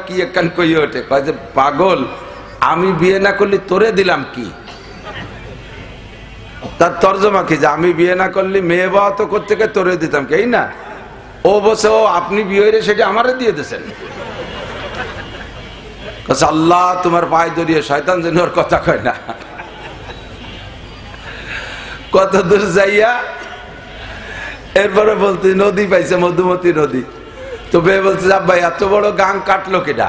কি একখান কই ওঠে, কয় যে পাগল আমি বিয়ে না করলে তোরে দিলাম কি? তার তর্জমা কি যে আমি বিয়ে না করলে মেয়ে বাবা তো করতে গিয়ে তোরে দিতাম কি, এই না? ও বসে ও আপনি বিয়ে হয়ে সেটা আমারে দিয়ে দিয়েছেন। আল্লাহ তোমার পায়ে ধরিয়ে শয়তান যেন ওর কথা কয় না। কত দূর যাইয়া এরপরে বলতে নদী পাইছে, মধুমতি নদী। তো মেয়ে বলছে ভাই এত বড় গাং কাটলো কেডা?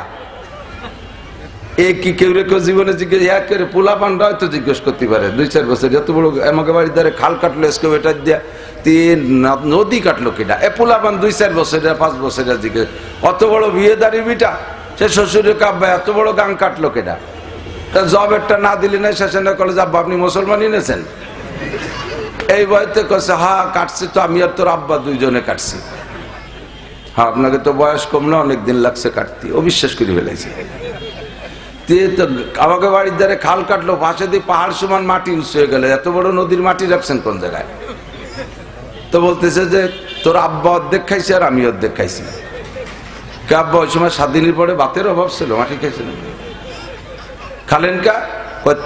এ কি কেউ রে কেউ জীবনে জিজ্ঞেস করে পোলা পান্ডা হয়তো জিজ্ঞেস করতে পারে 2-4 বছর এত বড় আমাকে বাড়ির ধারে খাল কাটলো এসকেভেটার দিয়া নদী কাটলো কেডা? এ পোলা পান 2-4 বছরের 5 বছরের জিজ্ঞেস। অত বড় বিয়ে দাঁড়িয়ে বিটা সে শ্বশুরের কাব্বা এত বড় গাং কাটলো কেডা? তা জব একটা না দিলে না শেষে না কলে আব্বা আপনি মুসলমানই নেছেন? এই বয়সে কছে হ্যাঁ কাটছি তো আমি আর তোর আব্বা দুইজনে কাটছি। হ্যাঁ আপনাকে তো বয়স কম না, অনেকদিন লাগছে কাটতে। ও বিশ্বাস করে ফেলাইছে। তো আমাকে বাড়ির ধারে খাল কাটলো, পাশে দিয়ে পাহাড় সমান মাটি উঁচু হয়ে গেল। এত বড় নদীর মাটি রাখছেন কোন জায়গায়? তো বলতেছে যে তোর আব্বা অর্ধেক খাইছে আর আমি অর্ধেক খাইছি। কে আব্বা ওই সময় 7 দিনের পরে ভাতের অভাব ছিল, মাটি খাইছে না। খালেন কা?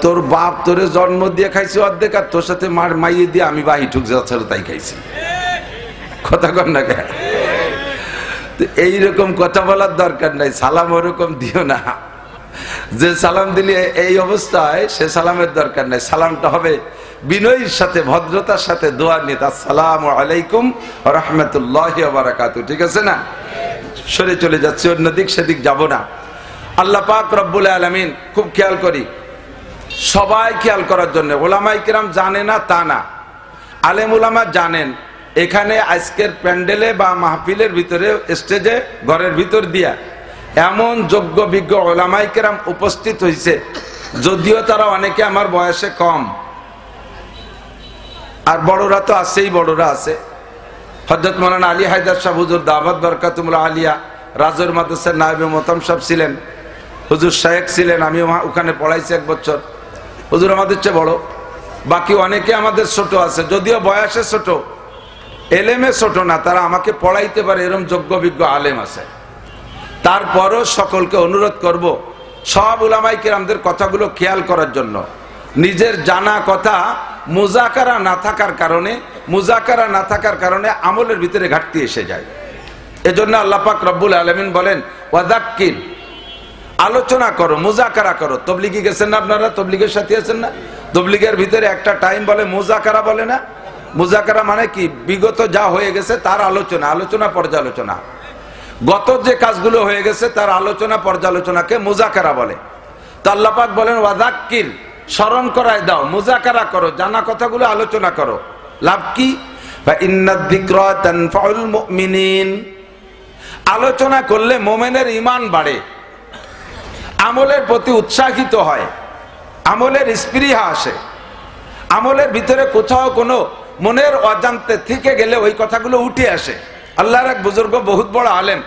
তোর বাপ তোরে জন্ম দিয়ে খাইছে অর্ধেক, আর তোর সাথে মার মাইয়ে দিয়ে আমি বাহি ঠুক যাচ্ছে তাই খাইছি। কথা কন না কে? এইরকম কথা বলার দরকার নাই। সালাম ওরকম দিও না। যে সালাম দিলে এই অবস্থায় সে সালামের দরকার নাই। সালামটা হবে বিনয়ের সাথে, ভদ্রতার সাথে, দোয়া নিয়ে। আসসালামু আলাইকুম ওয়া রাহমাতুল্লাহি ওয়া বারাকাতুহু। ঠিক আছে না? সরে চলে যাচ্ছে, অন্যদিক সেদিক যাব না। আল্লাহ পাক রব্বুল আলামিন খুব খেয়াল করি, সবাই খেয়াল করার জন্য। ওলামায়ে কিরাম জানে না তা না, আলেম ওলামা জানেন। এখানে আজকের প্যান্ডেলে বা মাহফিলের ভিতরে স্টেজে ঘরের ভিতর দিয়া এমন যোগ্য বিজ্ঞ ওলামায়ে কেরাম উপস্থিত হয়েছে, যদিও তারা অনেকে আমার বয়সে কম, আর বড়রা তো আছেই, বড়রা আছে। হযরত মাওলানা আলী হায়দার সাহেব হুজুর দাওয়াত বরকাতুল আলিয়া রাজুর মাদ্রাসার নায়েবে মোহতাম সাহেব ছিলেন, হুজুর শেখ ছিলেন, আমি ওখানে পড়াইছি 1 বছর। হুজুর আমাদের চেয়ে বড়, বাকি অনেকে আমাদের ছোট আছে, যদিও বয়সে ছোট, এলেমে ছোট না, তারা আমাকে পড়াইতে পারে, এরকম যোগ্য বিজ্ঞ আলেম আছে। তারপরও সকলকে অনুরোধ করব সব উলামায়ে কিরামদের কথাগুলো খেয়াল করার জন্য। নিজের জানা কথা মুজাকারা না থাকার কারণে আমলের ভিতরে ঘাটতি এসে যায়। এজন্য আল্লাহ পাক রব্বুল আলামিন বলেন ওয়াযাক্কির, আলোচনা করো, মুজাকারা করো। তবলিগি গেছেন না আপনারা? তবলিগের সাথে আছেন না? তবলিগের ভিতরে একটা টাইম বলে মুজাকারা, বলে না? মুজাকারা মানে কি? বিগত যা হয়ে গেছে তার আলোচনা পর্যালোচনা। গত যে কাজগুলো হয়ে গেছে তার আলোচনা পর্যালোচনাকে মুজাকারা বলে। তো আল্লাহ পাক বলেন ওয়াযাক্কির, স্মরণ করায় দাও, মুজাকারা করো, জানা কথাগুলো আলোচনা করো। লাভ কি? ফাইন্নাদ যিকরা তানফাউল মুমিনিন, আলোচনা করলে মুমিনের ঈমান বাড়ে, আমলের প্রতি উৎসাহিত হয়, আমলের স্পৃহা আসে, আমলের ভিতরে কোথাও কোনো মনের অজান্তে থেকে গেলে ওই কথাগুলো উঠে আসে। আল্লাহর এক বুজুর্গ, বহুত বড় আলেম,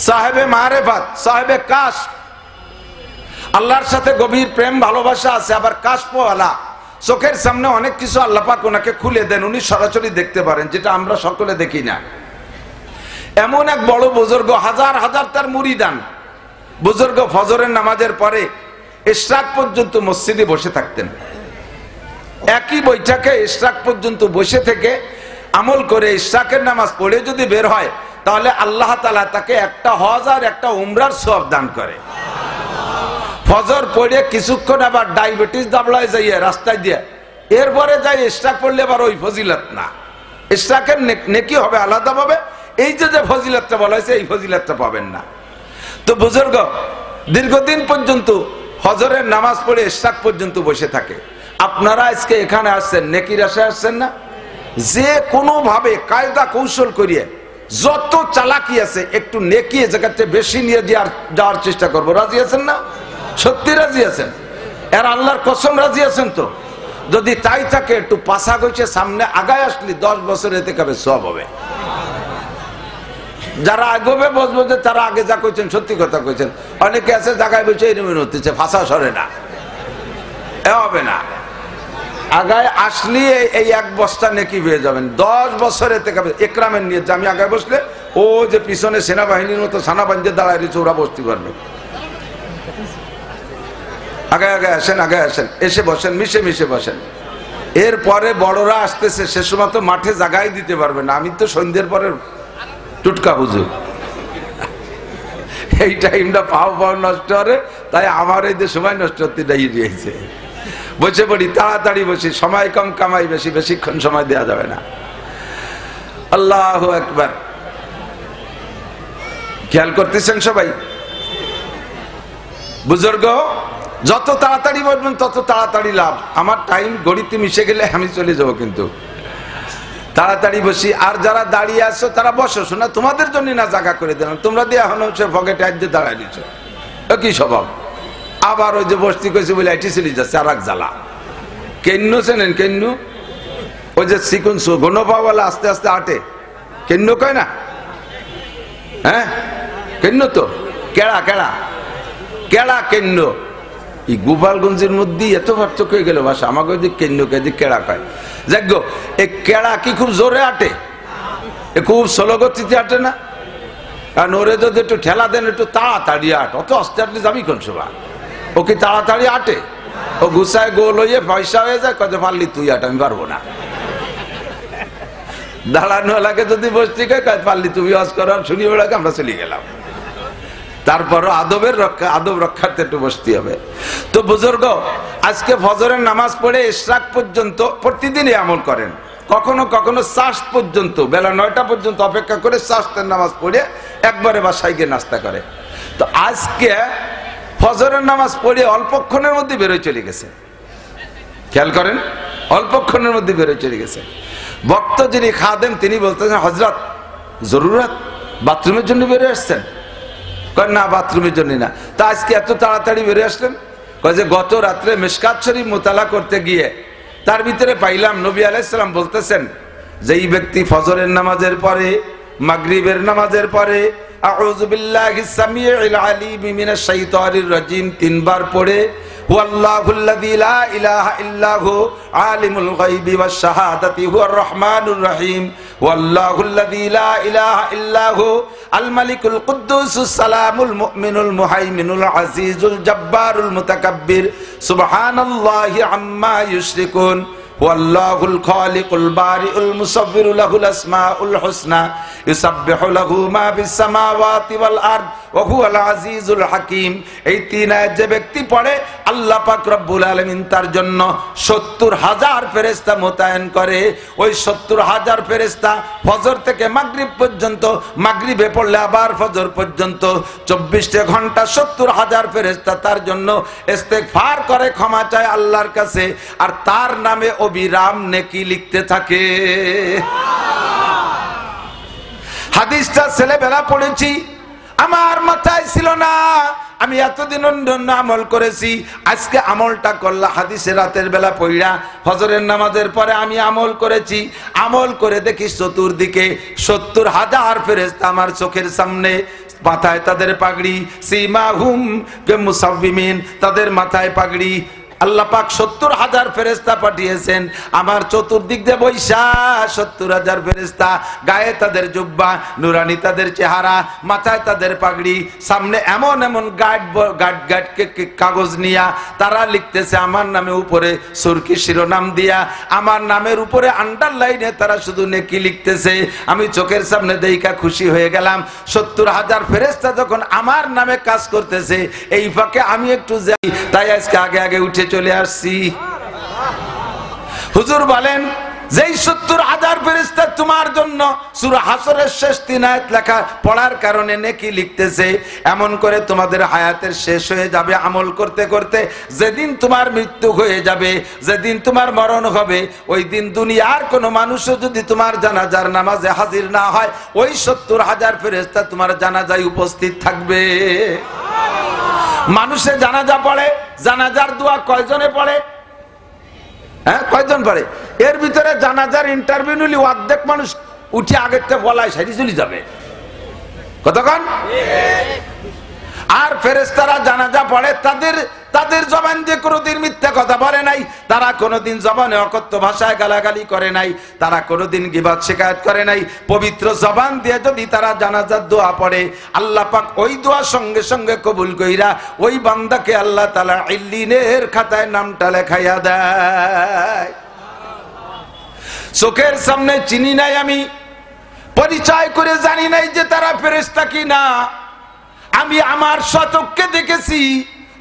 সাহেবে মারেফাত, সাহেবে কাশফ, আল্লাহর সাথে গভীর প্রেম ভালোবাসা আছে, আবার কাশফওয়ালা, চোখের সামনে অনেক কিছু আল্লাহ পাক ওনাকে খুলে দেন, উনি সরাসরি দেখতে পারেন, যেটা আমরা সকলে দেখি না। এমন এক বড় বুজুর্গ, হাজার হাজার তার মুরিদান। বুজুর্গ ফজরের নামাজের পরে ইশরাক পর্যন্ত মসজিদে বসে থাকতেন। একই বৈঠকে ইশরাক পর্যন্ত বসে থেকে আমল করে ইশরাকের নামাজ পড়ে যদি বের হয়, তাহলে আল্লাহ তাআলা তাকে একটা হজ আর একটা উমরার সওয়াব দান করে। ফজর পড়ে কিছুক্ষণ আবার ডায়াবেটিস দাবলায় যাইয়ে রাস্তায় দিয়ে এরপরে যাই ইশরাক পড়লে আবার ওই ফজিলত না, ইশরাকের নেকি হবে আলাদাভাবে। এই যে ফজিলতটা বলা হয়েছে, এই ফজিলতটা পাবেন না। তো বুজুর্গ দীর্ঘদিন পর্যন্ত ফজরের নামাজ পড়ে ইশরাক পর্যন্ত বসে থাকে। আপনারা আজকে এখানে আসছেন, নেকির আশায় আসছেন না? যে কোনো ভাবে কায়দা কৌশল করিয়ে, যত চালাকি আছে, একটু নেকি এ জায়গাতে বেশি নিয়ে যাওয়ার চেষ্টা করবো। রাজি আছেন না? সত্যি রাজি আছেন? এর আল্লাহর কসম রাজি আছেন তো? যদি তাই থাকে, একটু পাশা গেছে সামনে আগায় আসলে 10 বছর এতে কবে সব হবে। যারা আগবে বসবো যে তারা আগে যা কইছেন সত্যি কথা কইছেন। অনেকে আছে জায়গায় বসে এরকম হচ্ছে, ফাঁসা সরে না, এ হবে না। আগায় আসলে এই 1 বস্তা নেকি পেয়ে যাবেন, 10 বছর এতে কবে একরামের নিয়ে। আমি আগায় বসলে ও যে পিছনে সেনাবাহিনীর মতো সানা বাঞ্জে দাঁড়ায় রয়েছে, ওরা বসতে পারবে। আগে আগে আসেন, আগে আসেন, এসে বসেন, মিশে মিশে বসেন। এরপরে বড়রা আসতেছে, সে সময় তো মাঠে জায়গায় দিতে পারবে না। আমি তো সন্ধ্যের পরে টুটকা হুজুর, এই টাইমটা পাও পাও নষ্ট হবে, তাই আমার এই যে সময় নষ্ট হতে দিয়েছে। বসে পড়ি, তাড়াতাড়ি বসি, সময় কম কামাই বেশি, বেশিক্ষণ সময় দেওয়া যাবে না। আল্লাহু আকবার। খেয়াল করতেছেন সবাই? বুজুর্গ, যত তাড়াতাড়ি বলবেন তত তাড়াতাড়ি লাভ। আমার টাইম গড়িতে মিশে গেলে আমি চলে যাব, কিন্তু তাড়াতাড়ি বসি। আর যারা দাঁড়িয়ে আছো তারা বসো, শোনা তোমাদের জন্য না জায়গা করে দিলাম, তোমরা দিয়ে এখন সে পকেটে আজ দিয়ে দাঁড়ায় দিচ্ছ, কি স্বভাব। আবার ওই যে বসতি কইছে বলে এটি চলে যাচ্ছে আর এক জ্বালা। কেন্ন চেনেন? কেন্ন ওই যে চিকুন গণপাওয়ালা আস্তে আস্তে আটে, কেন্ন কয় না? হ্যাঁ কেন্ন তো, কেড়া কেড়া কেড়া কেন্ন। এই গোপালগঞ্জের মধ্যে এত পার্থক্য হয়ে গেল ভাষা। আমাকে যদি কেন্ন কে যে কেড়া কয়, যাজ্ঞ এই কেড়া কি খুব জোরে আটে? এ খুব স্লো গতিতে আটে না? কারণ ওরে যদি একটু ঠেলা দেন, একটু তাড়াতাড়ি আট, অত আস্তে আটলে যাবি কোন সভা? ও কি তাড়াতাড়ি আটে? ও গুছায় গোল হয়ে পয়সা হয়ে যায়, কত পারলি তুই আট, আমি পারবো না। দাঁড়ানো এলাকে যদি বসতে কয় পারলি তুমি ওয়াজ করো, শুনি বেড়াকে আমরা চলে গেলাম। তারপরও আদবের রক্ষা, আদব রক্ষার্থে একটু বসতে হবে। তো বুজুর্গ, আজকে ফজরের নামাজ পড়ে ইশরাক পর্যন্ত প্রতিদিনই আমল করেন, কখনো কখনো চাষ পর্যন্ত, বেলা 9টা পর্যন্ত অপেক্ষা করে চাষের নামাজ পড়ে একবারে বাসায় গিয়ে নাস্তা করে। তো আজকে ফজরের নামাজ পড়ে অল্পক্ষণের মধ্যে বেরোয় চলে গেছে। খেয়াল করেন, অল্পক্ষণের মধ্যে বেরোয় চলে গেছে। বক্ত যিনি খাদেম তিনি বলতেছেন, হযরত জরুরত, বাথরুমের জন্য বেরোয় আসছেন? কয় না, বাথরুমের জন্য না। তা আজকে এত তাড়াতাড়ি বেরিয়ে আসলেন? কয় যে গত রাত্রে মিশকাত শরীফ মোতালা করতে গিয়ে তার ভিতরে পাইলাম নবী আলাইহিস সালাম বলতেছেন, যেই ব্যক্তি ফজরের নামাজের পরে, মাগরিবের নামাজের পরে আউযু বিল্লাহিস সামিউল আলিম মিনাশ শাইতানির রাজিম 3 বার পড়ে, হুয়াল্লাহুল্লাযী লা ইলাহা ইল্লাহু আলিমুল গায়বি ওয়াশ শাহাদাতি হুয়ার রহমানুর রহিম, হুয়াল্লাহুল্লাযী লা ইলাহা ইল্লাহু আল মালিকুল কুদ্দুসুস সালামুল মুমিনুল মুহাইমিনুল আজিজুল জব্বারুল মুতাকাব্বির, সুবহানাল্লাহি আম্মা ইউশরিকুন, হুয়াল্লাহুল খালিকুল বারিউল মুসাব্বিরু লাহুল আসমাউল হুসনা, ইউসাব্বিহু লাহু মা ফিস সামাওয়াতি ওয়াল আরদ ওয়া হুয়াল আজিজুল হাকীম। এই 3 আয়াত যে ব্যক্তি পড়ে, আল্লাহ পাক রব্বুল আলামিন তার জন্য 70,000 ফেরেশতা মোতায়েন করে। ওই 70,000 ফেরেশতা ফজর থেকে মাগরিব পর্যন্ত, মাগরিবে পড়লে আবার ফজর পর্যন্ত 24 ঘন্টা 70,000 ফেরেশতা তার জন্য ইস্তেগফার করে, ক্ষমা চায় আল্লাহর কাছে, আর তার নামে অবিরাম নেকি লিখতে থাকে। হাদিসটা ছেলেবেলা পড়েছি, আমার মাথায় ছিল না, আমি এতদিন অন্য আমল করেছি, আজকে আমলটা করলাম। হাদিসে রাতের বেলা পড়া ফজরের নামাজের পরে আমি আমল করেছি, আমল করে দেখি চতুর্দিকে 70,000 ফেরেশতা আমার চোখের সামনে, মাথায় তাদের পাগড়ি, সীমাহুম মুসাব্বিমিন, তাদের মাথায় পাগড়ি। আল্লাহ পাক 70,000 ফেরেশতা পাঠিয়েছেন আমার চতুর্দিক দিয়ে বৈশা, 70,000 ফেরেশতা, গায়ে তাদের জুব্বা, নুরানি তাদের চেহারা, মাথায় তাদের পাগড়ি, সামনে এমন এমন গাট কাগজ নিয়া তারা লিখতেছে আমার নামে, উপরে সুরকি শিরোনাম দিয়া আমার নামের উপরে আন্ডারলাইনে তারা শুধু নেকি লিখতেছে। আমি চোখের সামনে দেইখা খুশি হয়ে গেলাম। 70,000 ফেরেশতা যখন আমার নামে কাজ করতেছে, এই ফাঁকে আমি একটু যাই, তাই আজকে আগে আগে উঠে চলে আসছি। হুজুর বলেন, যেই 70,000 ফেরেশতা তোমার জন্য সূরা হাসরের শেষ 3 আয়াত লেখা পড়ার কারণে নেকি লিখতেছে, এমন করে তোমাদের হায়াতের শেষ হয়ে যাবে আমল করতে করতে। যেদিন তোমার মৃত্যু হয়ে যাবে, যেদিন তোমার মরণ হবে, ওই দিন দুনিয়ার কোনো মানুষও যদি তোমার জানাজার নামাজে হাজির না হয়, ওই 70,000 ফেরেশতা তোমার জানাজায় উপস্থিত থাকবে। মানুষে জানাজা পড়ে, জানাজার দোয়া কয়জনে পড়ে? হ্যাঁ, কয়জন পড়ে? এর ভিতরে জানাজার ইন্টারভিউ নিলে অর্ধেক মানুষ উঠে আগের থেকে বলায় সাইডে চলে যাবে। কতক্ষণ? আর ফেরেশতারা জানাজা পড়ে তাদের জবান দিয়ে কোনোদিন মিথ্যা কথা বলে নাই, তারা কোনোদিন জবানে অকথ্য ভাষায় গালাগালি করে নাই, তারা কোনোদিন গীবত শিকায়ত করে নাই। পবিত্র জবান দিয়ে যদি তারা জানাজার দোয়া পড়ে, আল্লাহ পাক ওই দোয়া সঙ্গে সঙ্গে কবুল কইরা ওই বান্দাকে আল্লাহ তাআলা ইল্লিনের খাতায় নামটা লেখাইয়া দেয়। চোখের সামনে চিনি নাই, আমি পরিচয় করে জানি নাই যে তারা ফেরেশতা কিনা। আমি আমার চক্ষে দেখেছি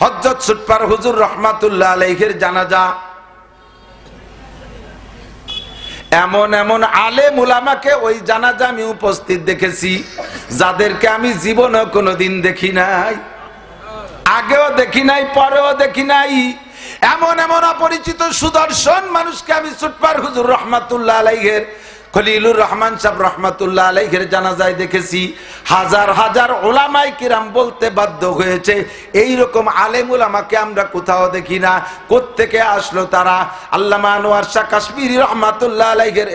হযরত সুটপার হুজুর রহমাতুল্লাহ আলাইহির জানাজা। এমন এমন আলেম উলামাকে ওই জানাজা আমি উপস্থিত দেখেছি যাদেরকে আমি জীবনে কোনোদিন দেখি নাই, আগেও দেখি নাই, পরেও দেখি নাই। এমন এমন অপরিচিত সুদর্শন মানুষকে আমি সুটপার হুজুর রহমাতুল্লাহ আলাইহির খলিলুর রহমান সাহেব রহমাতুল্লাহ আলাইহির জানাজায় দেখেছি। হাজার হাজার উলামায়ে কিরাম বলতে বাধ্য হয়েছে এইরকম আলেম উলামাকে আমরা কোথাও দেখি না। কোত্থেকে আসলো তারা? আল্লামা আনোয়ার শাহ কাশ্মীরি রহমাতুল্লাহ আলাইহির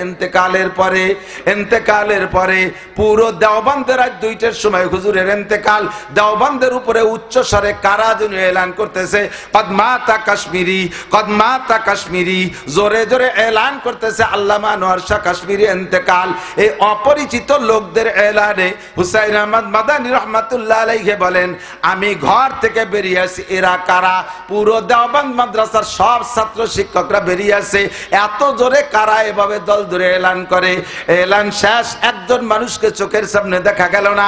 ইন্তেকালের পরে পুরো দেওবন্দের রাত 2টার সময় হুজুরের ইন্তেকাল, দেওবন্দের উপরে উচ্চ স্বরে কারা যেন এলান করতেছে, কদমাতা কাশ্মীরি, কদমাতা কাশ্মীরি, জোরে জোরে এলান করতেছে আল্লামা আনোয়ার শাহ কাশ্মীরি ইন্তেকাল। এই অপরিচিত লোকদের এলানে হুসাইন আহমদ মাদানী রাহমাতুল্লাহ আলাইহি বলেন, আমি ঘর থেকে বেরিয়ে আসি, এরা কারা? পুরো দেওবন্দ মাদ্রাসার সব ছাত্র শিক্ষকরা বেরিয়ে আসে। এত জোরে কারা এভাবে দল ধরে এলান করে। এলান শেষ, একজন মানুষকে চোখের সামনে দেখা গেল না।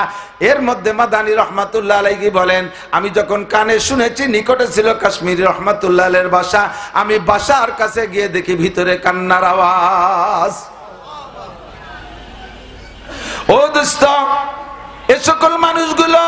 এর মধ্যে মাদানী রহমাতুল্লাহ আলাইহি বলেন, আমি যখন কানে শুনেছি, নিকটে ছিল কাশ্মীরি রহমাতুল্লাহ আলাইহির বাসা, আমি বাসার কাছে গিয়ে দেখি ভিতরে কান্নার আওয়াজ। ও দোস্ত, এ সকল মানুষগুলো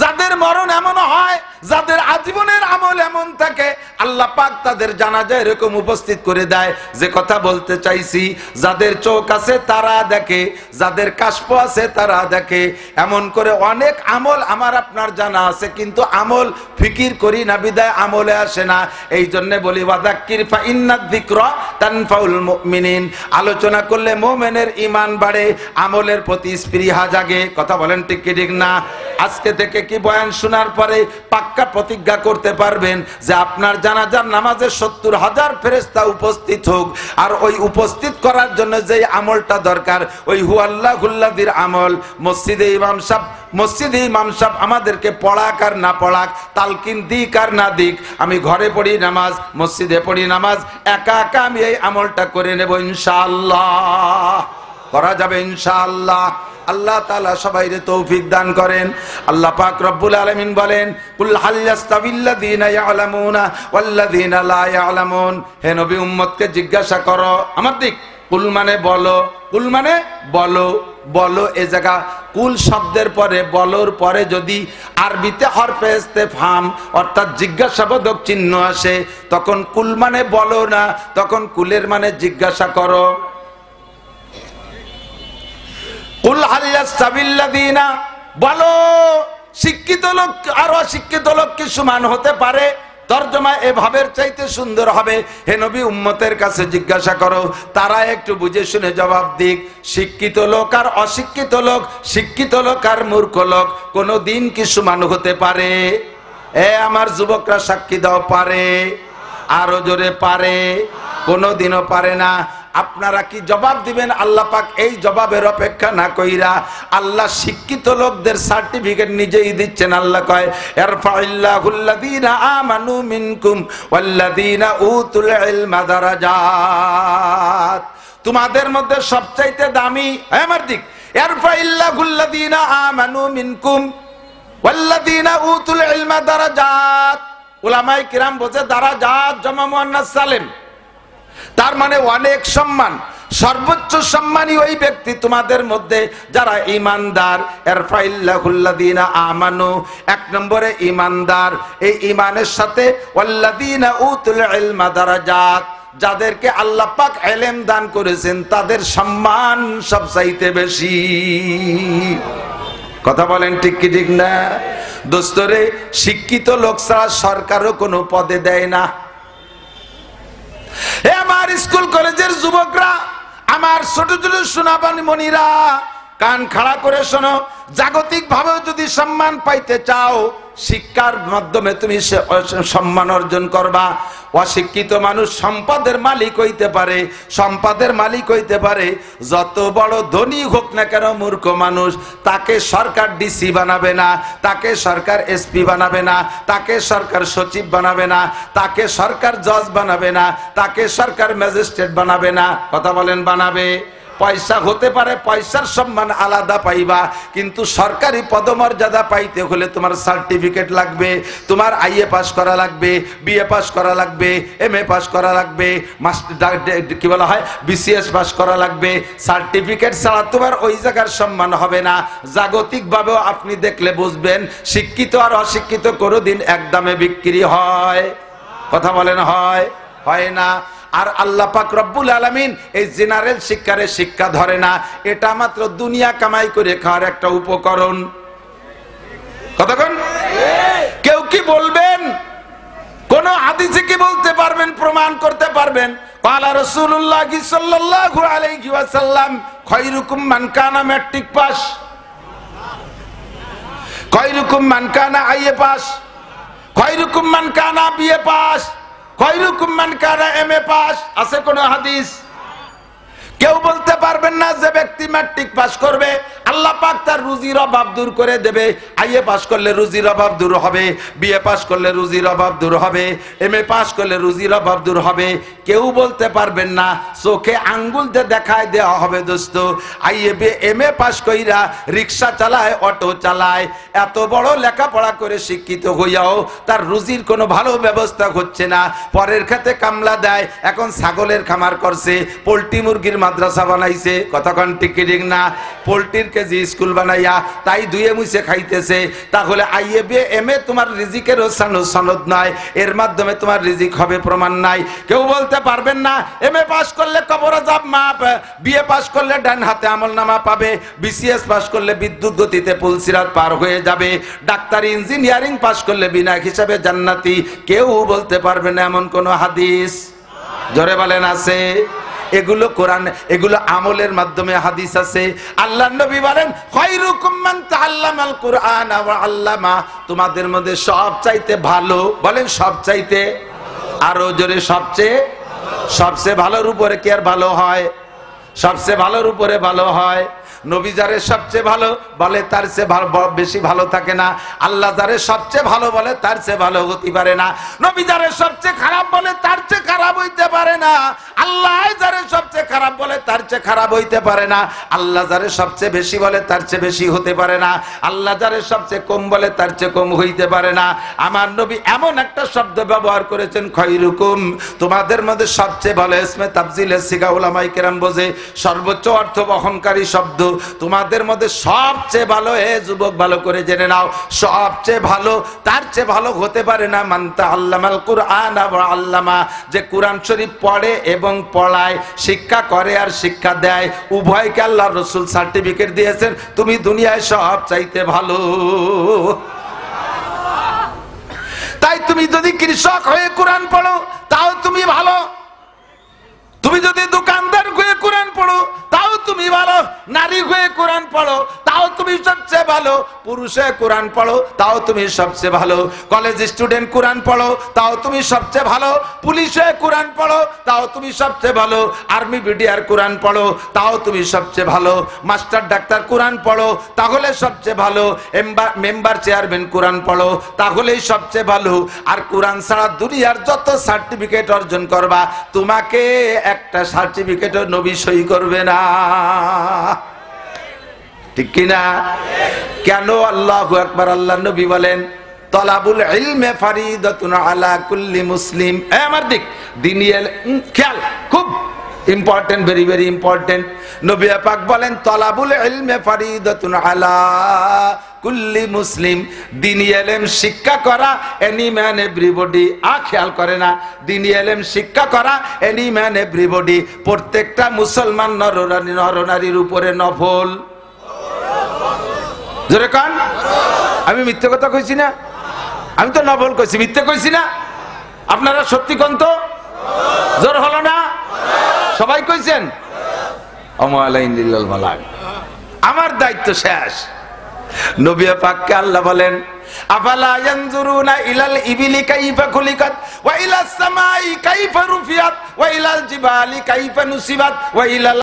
যাদের মরণ এমন হয়, যাদের আজীবনের আমল এমন থাকে, আল্লাহ পাক তাদের জানাজা এরকম উপস্থিত করে দেয়। যে কথা বলতে চাইছি, যাদের চোখ আছে তারা দেখে, যাদের কাশফ আছে তারা দেখে। এমন করে অনেক আমল আমার আপনার জানা আছে, কিন্তু আমল ফিকির করি না, বিদায় আমলে আসে না। এই জন্য বলি ওয়াযাক্কির ফা ইন্নায যিকরা তানফাউল মুমিনিন। আলোচনা করলে মুমিনের ঈমান বাড়ে, আমলের প্রতি স্পৃহা জাগে। কথা বলেন ঠিক কি ঠিক না? আজকে থেকে কি বয়ান শোনার পরে পাক্কা প্রতিজ্ঞা করতে পারবেন যে আপনার জানাজার নামাজে 70,000 ফেরেশতা উপস্থিত হোক, আর ওই উপস্থিত করার জন্য যে আমলটা দরকার, ওই হুয়াল্লাহুল্লাযীর আমল। মসজিদে ইমাম সাহেব আমাদেরকে পড়াক আর না পড়াক, তালকিন দিক আর না দিক, আমি ঘরে পড়ি নামাজ, মসজিদে পড়ি নামাজ, একা একা আমি এই আমলটা করে নেব ইনশাআল্লাহ। করা যাবে ইনশাআল্লাহ। আল্লাহ তাআলা সবাইরে তৌফিক দান করেন। আল্লাহ পাক রব্বুল আলামিন বলেন, কুল হাল ইয়াস্তাবিল্লাযীনা ইয়ালামুনা ওয়াল্লাযীনা লা ইয়ালামুন। হে নবী, উম্মতকে জিজ্ঞাসা করো, আমার দিক, কুল মানে বলো, কুল মানে বলো, বলো। এ জায়গা কুল শব্দের পরে, বলোর পরে যদি আরবিতে হরফে ইস্তেফহাম অর্থাৎ জিজ্ঞাসাবোধক চিহ্ন আসে, তখন কুল মানে বলো না, তখন কুলের মানে জিজ্ঞাসা করো। কুল হাল ইয়াস্তাবিল্লাযীনা, বলো শিক্ষিত লোক আর অশিক্ষিত লোক কি সমান হতে পারে? তরজমা এভাবের চাইতে সুন্দর হবে, হে নবী, উম্মতের কাছে জিজ্ঞাসা করো, তারা একটু বুঝে শুনে জবাব দিক। শিক্ষিত লোক আর অশিক্ষিত লোক, শিক্ষিত লোক আর মূর্খ লোক কোনোদিন কি সমান হতে পারে? এ আমার যুবকরা সাক্ষী দাও, পারে? আরো জোরে পারে? কোনোদিনও পারে না। আপনারা কি জবাব দিবেন? আল্লাহ পাক এই জবাবের অপেক্ষা না কইরা আল্লাহ শিক্ষিত লোকদের সার্টিফিকেট নিজেই দিচ্ছেন। আল্লাহ কয়, ইরফাইল্লাহুল্লাযীনা আমানু মিনকুম ওয়াল্লাযীনা উতুল ইলমা দারাজাত। তোমাদের মধ্যে সবচাইতে দামি, আমার দিক, ইরফাইল্লাহুল্লাযীনা আমানু মিনকুম ওয়াল্লাযীনা উতুল ইলমা দারাজাত। উলামায়ে কিরাম বলে দারাজাত জমা মুয়ান্নাস সালিম, তার মানে অনেক সম্মান। সর্বোচ্চ সম্মানী ওই ব্যক্তি তোমাদের মধ্যে যারা ঈমানদার। ইরফাইল্লাহুল্লাযীনা আমানু, এক নম্বরে ঈমানদার, এই ঈমানের সাথে ওয়াল্লাযীনা উতুল ইলমা দারাজাত, যাদেরকে আল্লাহ পাক ইলম দান করেছেন তাদের সম্মান সবচাইতে বেশি। কথা বলেন ঠিক কি ঠিক না? দোস্তরে, শিক্ষিত লোক ছাড়া সরকারও কোনো পদে দেয় না। আমার স্কুল কলেজের যুবকরা, আমার ছোট ছোট সোনাবান মনিরা, কান খাড়া করে শোনো, জাগতিক ভাবে যদি সম্মান পাইতে চাও, শিক্ষার মাধ্যমে তুমি সম্মান অর্জন করবা। অশিক্ষিত মানুষ সম্পদের মালিক হইতে পারে, সম্পদের মালিক হইতে পারে, যত বড় ধনী হোক না কেন মূর্খ মানুষ, তাকে সরকার ডিসি বানাবে না, তাকে সরকার এসপি বানাবে না, তাকে সরকার সচিব বানাবে না, তাকে সরকার জজ বানাবে না, তাকে সরকার ম্যাজিস্ট্রেট বানাবে না। কথা বলেন, বানাবে? পয়সা হতে পারে, পয়সার সম্মান আলাদা পাইবা, কিন্তু সরকারি পদমর্যাদা পাইতে হলে তোমার সার্টিফিকেট লাগবে, তোমার আইএ পাস করা লাগবে, বিএ পাস করা লাগবে, এমএ পাস করা লাগবে, কি বলা হয় বিসিএস পাস করা লাগবে। সার্টিফিকেট ছাড়া তোমার ওই জায়গার সম্মান হবে না। জাগতিকভাবেও আপনি দেখলে বুঝবেন, শিক্ষিত আর অশিক্ষিত কোনোদিন এক দামে বিক্রি হয়? কথা বলেন, হয়? হয় না। আর আল্লাহ পাক রব্বুল আলামিন এই জেনারেল শিক্ষারে শিক্ষা ধরে না, এটা মাত্র দুনিয়া কামাই করে খাওয়ার একটা উপকরণ। কতক্ষণ? কেউ কি বলবেন, কোন হাদিসে কি বলতে পারবেন, প্রমাণ করতে পারবেন? ক্বালা রাসূলুল্লাহ সাল্লাল্লাহু আলাইহি ওয়াসাল্লাম খায়রুকুম মান কানা ম্যাট্রিক পাস, খায়রুকুম মান কানা আইএ পাস, খায়রুকুম মান কানা বিএ পাস, খায়রুকুম মান কানা এমএ পাস। আছে কোন হাদিস? কেউ বলতে পারবেন না যে ব্যক্তি ম্যাট্রিক পাস করবে আল্লাহ পাক তার রুজির অভাব দূর করে দেবে। আইএ পাস করলে রুজির অভাব দূর হবে, বিএ পাস করলে রুজির অভাব দূর হবে, এমএ পাস করলে রুজির অভাব দূর হবে। কেউ বলতে পারবেন না, চোখে আঙ্গুল দিয়ে দেখায় দেওয়া হবে দোস্ত আইএ এমএ পাস কইরা রিক্সা চালায়, অটো চালায়, এত বড় লেখাপড়া করে শিক্ষিত হইয়াও তার রুজির কোনো ভালো ব্যবস্থা হচ্ছে না, পরের খেতে কামলা দেয়, এখন ছাগলের খামার করছে, পোল্ট্রি মুরগির মাদ্রাসা বানাইছে। কতক্ষণ ঠিক ঠিক না? পোল্ট্রির কেজি স্কুল বানাইয়া তাই ধুয়ে মুছে খাইতেছে। তাহলে আইএ বিএ এমএ তোমার রিজিকের সনদ নয়, এর মাধ্যমে তোমার রিজিক হবে প্রমাণ নাই। কেউ বলতে পারবেন না এমএ পাস করলে কবরে যাব মাপ, বিএ পাস করলে ডান হাতে আমলনামা পাবে, বিসিএস পাস করলে বিদ্যুৎ গতিতে পুলসিরাত পার হয়ে যাবে, ডাক্তারি ইঞ্জিনিয়ারিং পাস করলে বিনা হিসাবে জান্নাতি। কেউ বলতে পারবে না এমন কোন হাদিস? জোরে বলেন, আছে? এগুলো কোরআন, এগুলো আমলের মাধ্যমে হাদিস আছে। আল্লাহর নবী বলেন খায়রুকুম মান তাআল্লামাল কুরআন ওয়া আল্লামা, তোমাদের মধ্যে সবচাইতে ভালো, বলেন সবচাইতে, আরো জোরে সবচেয়ে, সবচেয়ে ভালোর উপরে কি আর ভালো হয়? সবচেয়ে ভালোর উপরে ভালো হয়। নবী যারে সবচেয়ে ভালো বলে তার চেয়ে বেশি ভালো থাকে না, আল্লাহ যারে সবচেয়ে ভালো বলে তার চেয়ে ভালো হতে পারে না, নবী যারে সবচেয়ে খারাপ বলে তার চেয়ে খারাপ হইতে পারে না, আল্লাহ যারে সবচেয়ে খারাপ বলে তার চেয়ে খারাপ হইতে পারে না, আল্লাহ যারে সবচেয়ে বেশি বলে তার চেয়ে বেশি হতে পারে না, আল্লাহ যারে সবচেয়ে কম বলে তার চেয়ে কম হইতে পারে না। আমার নবী এমন একটা শব্দ ব্যবহার করেছেন খায়রুকুম, তোমাদের মধ্যে সবচেয়ে ভালো, ইসমে তাফজিলের সিগা উলামায়ে কেরাম বোঝে, সর্বোচ্চ অর্থ বহনকারী শব্দ। তোমাদের মধ্যে সবচেয়ে ভালো, হে যুবক ভালো করে জেনে নাও, সবচেয়ে ভালো তার চেয়ে ভালো হতে পারে না মান তাআল্লামাল কুরআন ওয়া আল্লামা, যে কোরআন শরীফ পড়ে এবং পড়ায়, শিক্ষা করে আর শিক্ষা দেয়, উভয়কে আল্লাহর রাসূল সার্টিফিকেট দিয়েছেন তুমি দুনিয়ায় সবচাইতে ভালো। তাই তুমি যদি কৃষক হয়ে কোরআন পড়ো তাও তুমি ভালো, তুমি যদি দোকানদার হয়ে কোরআন পড়ো তাও তুমি ভালো, নারী হয়ে কোরআন পড়ো তাও তুমি সবচেয়ে ভালো, পুরুষে কোরআন পড়ো তাও তুমি সবচেয়ে ভালো, কলেজ স্টুডেন্ট কোরআন পড়ো তাও তুমি সবচেয়ে ভালো, পুলিশে কোরআন পড়ো তাও তুমি সবচেয়ে ভালো, আর্মি বিডিআর কোরআন পড়ো তাও তুমি সবচেয়ে ভালো, মাস্টার ডাক্তার কোরআন পড়ো তাহলে সবচেয়ে ভালো, মেম্বার চেয়ারম্যান কোরআন পড়ো তাহলেই সবচেয়ে ভালো। আর কোরআন ছাড়া দুনিয়ার যত সার্টিফিকেট অর্জন করবা, তোমাকে একটা সার্টিফিকেটও নবী সই করবে না, ঠিক কিনা? কেন? আল্লাহু আকবার। আল্লাহ নবী বলেন তলাবুল ইলমে ফারিদাতুন আলা কুল্লি মুসলিম। আমার দিক দ্বীনি খেয়াল, খুব ইম্পর্টেন্ট, ভেরি ভেরি ইম্পর্টেন্ট। নবী পাক বলেন তলাবুল ইলমে ফারিদাতুন আলা কুল্লি মুসলিম, দ্বীনি ইলম শিক্ষা করা এনি ম্যান এভরিবডি। খেয়াল করে না, দ্বীনি ইলম শিক্ষা করা এনি ম্যান এভরিবডি, প্রত্যেকটা মুসলমান নরনারীর উপরে নফল। জোরে কান, আমি মিথ্যে কথা কইছি না? আমি তো নফল কইছি, মিথ্যে কইছি না? আপনারা সত্যি কোন তো? জোর হলো না? সবাই কইছেন আমার দায়িত্ব শেষ। নবী পাককে আল্লাহ বলেন আফালা ইয়ানজুরুনা ইলাল ইবিলি কাইফা খুলিকাত ওয়া ইলাস সামাই কাইফা রুফিয়াত ওয়া ইলাল জিবালি কাইফা নুসিবাত ওয়া ইলাল